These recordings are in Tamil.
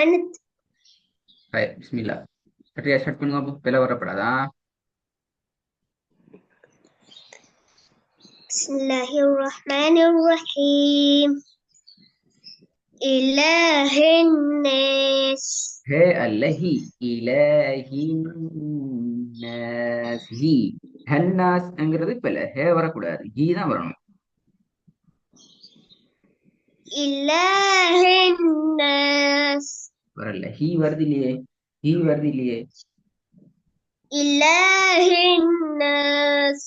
عملت. طيب بسم الله. فكرة start பண்ணுங்க அப்போ பிழை வரப்படாதா? بسم الله الرحمن الرحيم. إله الناس. ஹே அல்லஹி இலாஹின் நாஸ் ஹி ஹன்னாஸ்ங்கிறது பிழை. ஹே வரக்கூடாது, ஹி தான் வரணும். إله الناس. வரல, ஹி வருது இல்லையே, ஹி வருது இல்லையே. إله الناس.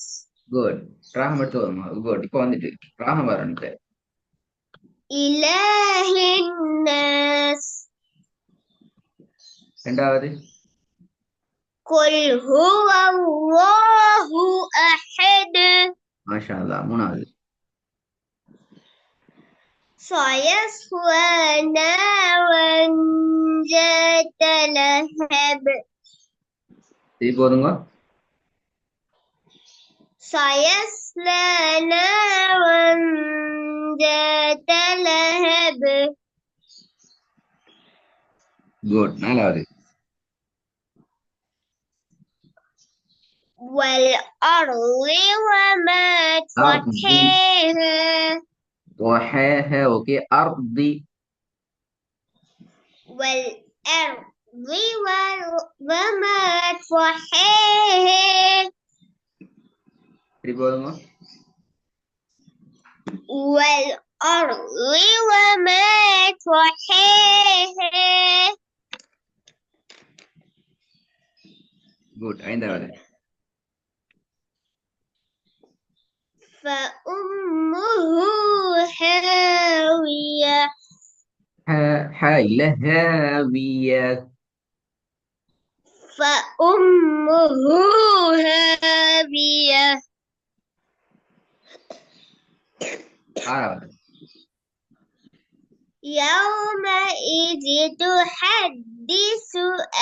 குட். ராகம் எடுத்து வருமா? குட். இப்போ வந்துட்டு ராகம் வரணும். إله الناس. ரெண்டாவது. قل هو الله أحد. மாஷா அல்லாஹ். மூணாவது. سيصلى نارا ذات لهب. இது போதுங்க. سيصلى نارا ذات لهب. குட். நாலாவது. والأرض وما அர்தி. طحاها. ضحاها. اوكي. ارضي. والأرض وما طحاها. இது போதுங்க. والأرض وما طحاها. குட். ஐந்தாவது. فأمه هاوية. இல்ல هاوية. فأمه هاوية. ஆறாவது. يومئذ تحدث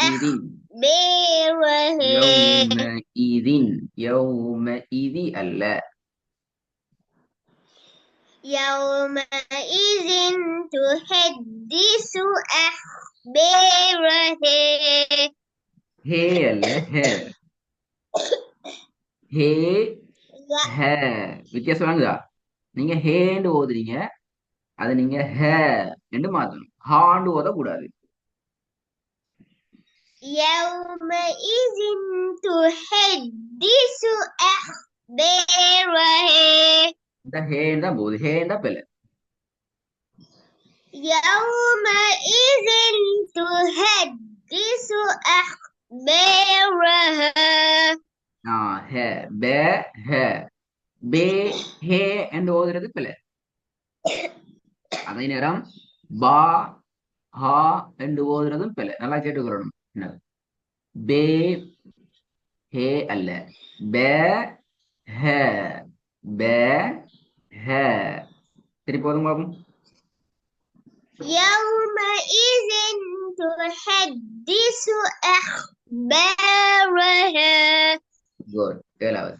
إذن. أخبارها. يومئذ. يومئذ அல்ல. يومئذ تحدث أخبارها. ஹே அல்ல ஹே. ஹே ஹே வித்தியாசம் வாங்குதா? நீங்க ஹேண்டு ஓதுறீங்க, அதை நீங்க ஹே என்று மாத்தணும். ஹாண்டு ஓதக்கூடாது. يومئذ تحدث أخبارها. இந்த ஹேன்னு தான் போகுது. ஹேண்டா பிள்ளை. يومئذ تحدث أخبارها. ஹே பே ஹே பே ஹே என்று ஓதுறது பிள்ளை. அதே நேரம் பா ஹா என்று ஓதுறதும் பிள்ளை. நல்லா கேட்டுக்கிறணும். பே ஹே அல்ல, பே ஹே பே ஹே. திருப்பி போதும் பாபு. يومئذ تحدث أخبارها. குட். ஏழாவது.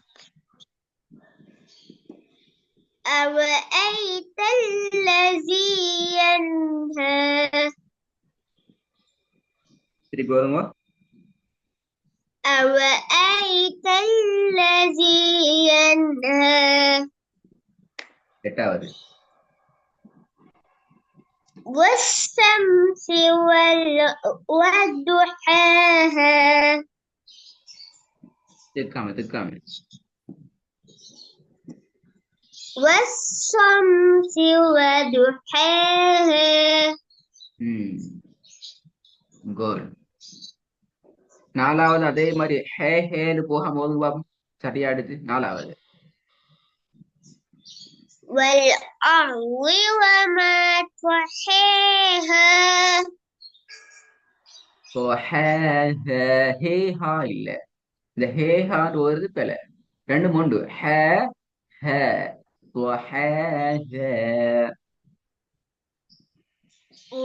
أرأيت الذي ينهى. திருப்பி போதுங்க. أرأيت الذي ينهى. எட்டாவது. والشمس وضحاها. திருக்காம திருக்காம. والشمس وضحاها. குட். நாலாவது அதே மாதிரி ஹே ஹேன்னு போகும்போது பாபு சரியா எடுத்து. நாலாவது. والأرض وما طحاها. ஹே ஹா இல்ல, இந்த ஹே ஹான்னு வருது பிள்ளை. ரெண்டு மூண்டு ஹே ஹே.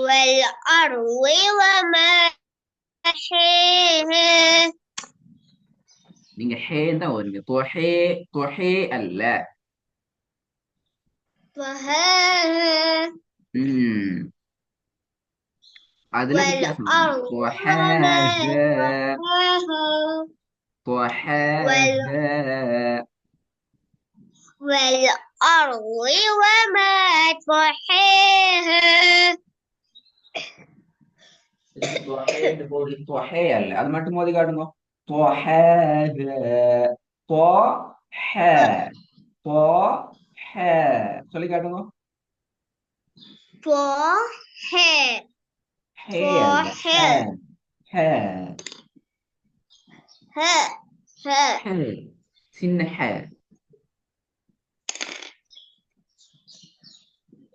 والأرض وما طحاها. நீங்க ஹேன்னு தான் வருவீங்க. தொஹே தொஹே அல்ல. طحاها. அதுல வித்தியாசம் உண்டு. والأرض وما طحاها طحاها وال طحاها. والأرض وما طحاها ത്വഹേന്റെ ബോഡി ത്വഹയല്ല, അത് മറ്റും മോദി കാട്ടുന്നു. ത്വഹേഹ ത്വഹ ത്വഹ சொல்லி காட்டுங்க. طه ஹே அல்ல, ஹ طه ஹ ها ها ஹ சின்ன ஹ.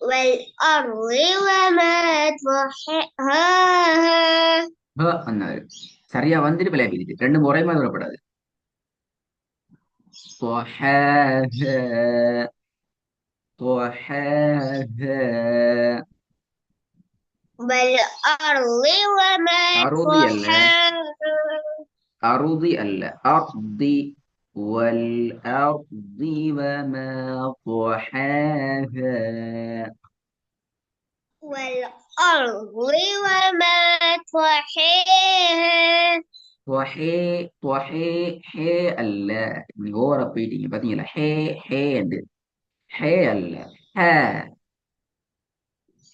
والأرض وما طحاها ஹ அண்ணாரு சரியா வந்துட்டு விளையாடி ரெண்டு முறை மாதிரி வரப்படாது. த்வஹேஹ த்வஹேஹ. والأرض وما அறுதி அல்ல, طحاها அறுதி அல்ல, அர்தி. والأرض وما طحاها. والأرض وما طحاها طحي طحي ஹே அல்ல. நீங்க ஓவரா போயிட்டீங்க பாத்தீங்களா. ஹே ஹே என்று ஹே அல்ல, ஹ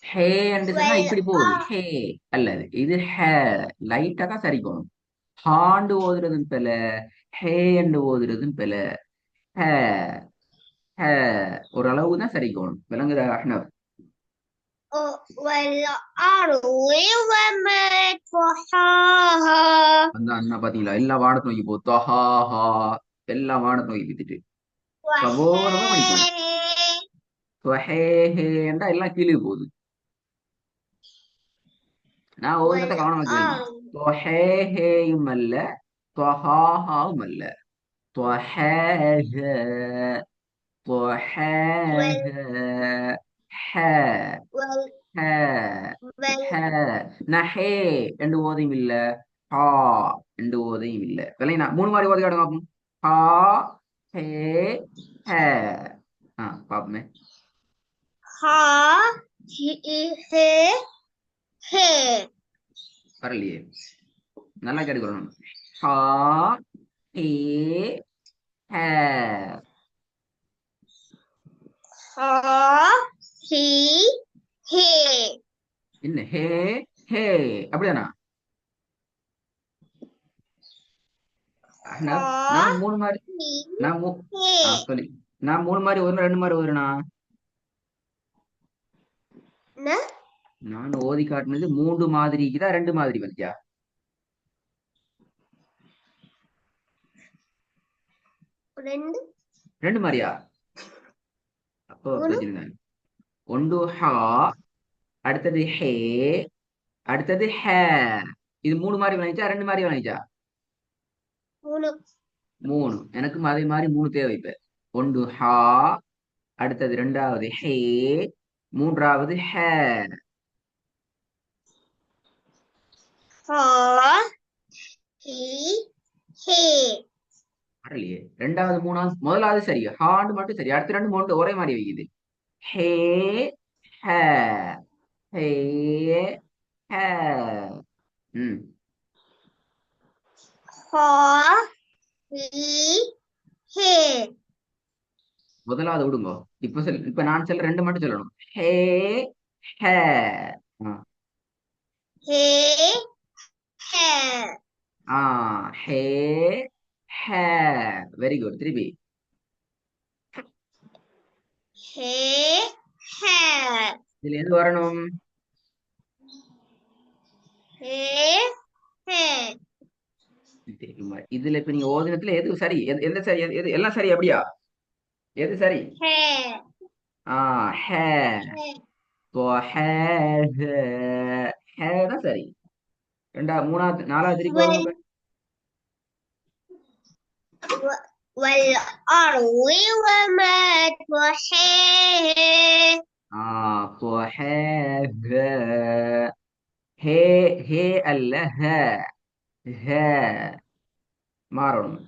ஹே என்று சொன்னா இப்படி போகுது. والأرض ஹே அல்லது இது ஹ. லைட்டா தான் சரிக்கணும். ஹாண்டு ஓதுறதும் பெல, ஹே என்று ஓதுறதும் பெல. ஹ ஹ ஓரளவு தான் சரிக்கணும். விளங்குதா அஹ்னப்? والأرض وما طحاها அந்த அண்ணா பாத்தீங்களா, எல்லா வானத்தை நோக்கி போ. தொஹாஹா எல்லா வானத்தை நோக்கி வித்துட்டு சகோதரமா படிக்கணும். وحاها தொஹேஹேண்டா எல்லாம் கீழே போகுது. நான் ஓதுறத கவனமா கேளுங்க. والأرض தொஹேஹேயும் அல்ல, தொஹாஹாவும் அல்ல. தொஹேஹ தொஹேஹ وال ஹ وال ஹ ஹ. وال நான் ஹே என்று ஓதையும் இல்ல, ஹா என்று ஓதையும் இல்ல. விலை நான் மூணு மாதிரி ஓதி காட்டுங்க பாப்போம். ஹா ஹே ஹ. பாப்போமே. ها هي هي வரலையே, நல்லா கேட்டுக்கணும். ஹா ஹே ஹ. ها هي هي என்ன ஹே ஹே அப்படிதானா? ها நான் மூணு மாதிரி هي நான் هي சொல்லி நான் மூணு மாதிரி ஒரு ரெண்டு மாதிரி வருனா? ன நான் ஓதி காட்டினது மூன்று மாதிரிக்குதான் ரெண்டு மாதிரி வந்துச்சா? ரெண்டு ரெண்டு மாதிரியா? அப்போ மூணு பிரச்சனை. ஒன்று ஹா, அடுத்தது ஹே, அடுத்தது ஹ. இது மூணு மாதிரி விளைச்சா ரெண்டு மாதிரி விளைச்சா? மூணு மூணு. எனக்கும் அதே மாதிரி மூணு தேவை. இப்ப ஒன்று ஹா, அடுத்தது ரெண்டாவது ஹே, மூன்றாவது ஹ. ها هي هي வரலையே. ரெண்டாவது மூணாவது முதலாவது சரி, ஹாண்டு மட்டும் சரி. அடுத்த ரெண்டு மூணு ஒரே மாதிரி வைக்குது. ஹே ஹ ஹே ஹ. ம் ها هي هي முதலாவது விடுங்க. இப்ப நான் சொல்ல ரெண்டு மட்டும் சொல்லணும். ஹே ஹ. ஆ هي هي ஆ ஹே ஹ. Very good. திருப்பி هي هي இதுல எது வரணும்? هي هي இதுல இப்ப நீங்க ஓதினத்துல எது சரி, எந்த சரி, எது எல்லாம் சரி அப்படியா? எது சரி? هي ஹ هي ஹ தான் சரி. மூணாவது நாலாவது திருப்பி ஓதுங்க وال இப்ப. والأرض وما طحاها طحاها. ஹே ஹே அல்ல, ஹ ஹ மாறணும்.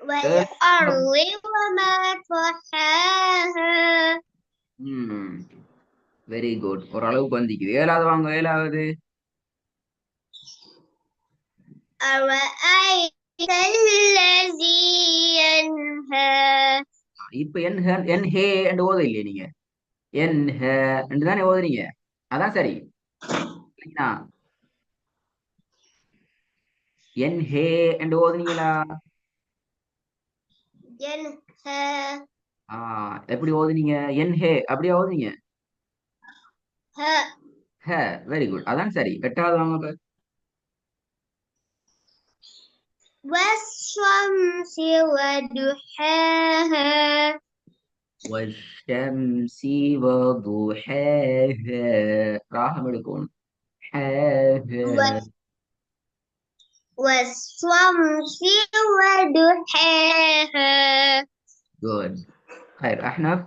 والأرض وما طحاها ம் வெரி குட். ஓரளவுக்கு வந்திக்குது. ஏழாவது வாங்க, ஏழாவது. أرأيت الذي ينهى இப்ப என் ஹே என்று ஓத இல்லையே நீங்க. என் ஹே என்று தானே ஓதுறீங்க. அதான் சரி. இல்லைங்களா? என் ஹே என்று ஓதுனீங்களா? ينهى எப்படி ஓதுனீங்க? என் ஹே அப்படியே ஓதுனீங்க. ها ஹே, வெரி குட். அதான் சரி. எட்டாவது வாங்க இப்ப. والشمس وضحاها والشمس وضحاها. راحة எடுக்கணும். حاها. والشمس وضحاها குட். ஹைர் அஹ்னப்.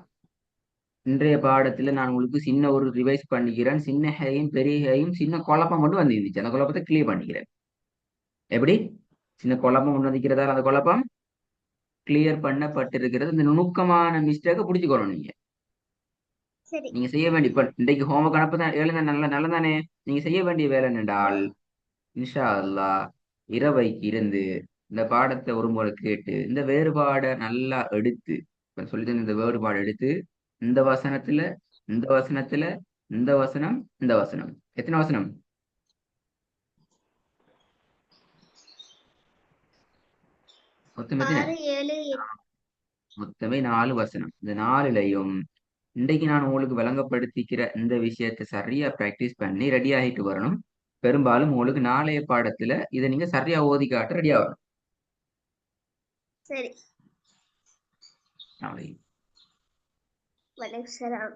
இன்றைய பாடத்துல நான் உங்களுக்கு சின்ன ஒரு ரிவைஸ் பண்ணிக்கிறேன். சின்ன ஹேயும் பெரிய ஹேயும் சின்ன குழப்பம் மட்டும் வந்துருந்துச்சு. அந்த குழப்பத்தை கிளியர் பண்ணிக்கிறேன். எப்படி? சின்ன குழப்பம் கொண்டு வந்திருக்கிறதால அந்த குழப்பம் கிளியர் பண்ணப்பட்டிருக்கிறது. இந்த நுணுக்கமான மிஸ்டேக்கை பிடிச்சுக்கணும் நீங்க. சரி நீங்க செய்ய வேண்டிய இப்ப இன்றைக்கு ஹோம்ஒர்க் அனுப்ப தான் எழுத நல்லதானே. நீங்க செய்ய வேண்டிய வேலை என்னென்றால், இன்ஷா அல்லாஹ் இரவைக்கு இருந்து இந்த பாடத்தை ஒரு முறை கேட்டு இந்த வேறுபாடை நல்லா எடுத்து, இப்ப சொல்லிட்டு இந்த வேறுபாடு எடுத்து இந்த வசனத்துல இந்த வசனத்துல இந்த வசனம் இந்த வசனம் எத்தனை வசனம்? மொத்தம் எத்தனை? 6 7 8 மொத்தமே 4 வசனம். இந்த 4லையும் இன்றைக்கு நான் உங்களுக்கு விளங்கப்படுத்திக்கிற இந்த விஷயத்தை சரியா பிராக்டிஸ் பண்ணி ரெடி ஆகிட்டு வரணும். பெரும்பாலும் உங்களுக்கு நாளைய பாடத்துல இதை நீங்க சரியா ஓதி காட்ட ரெடி ஆகணும். சரி நாளைக்கு வலைக்கம் சலாம்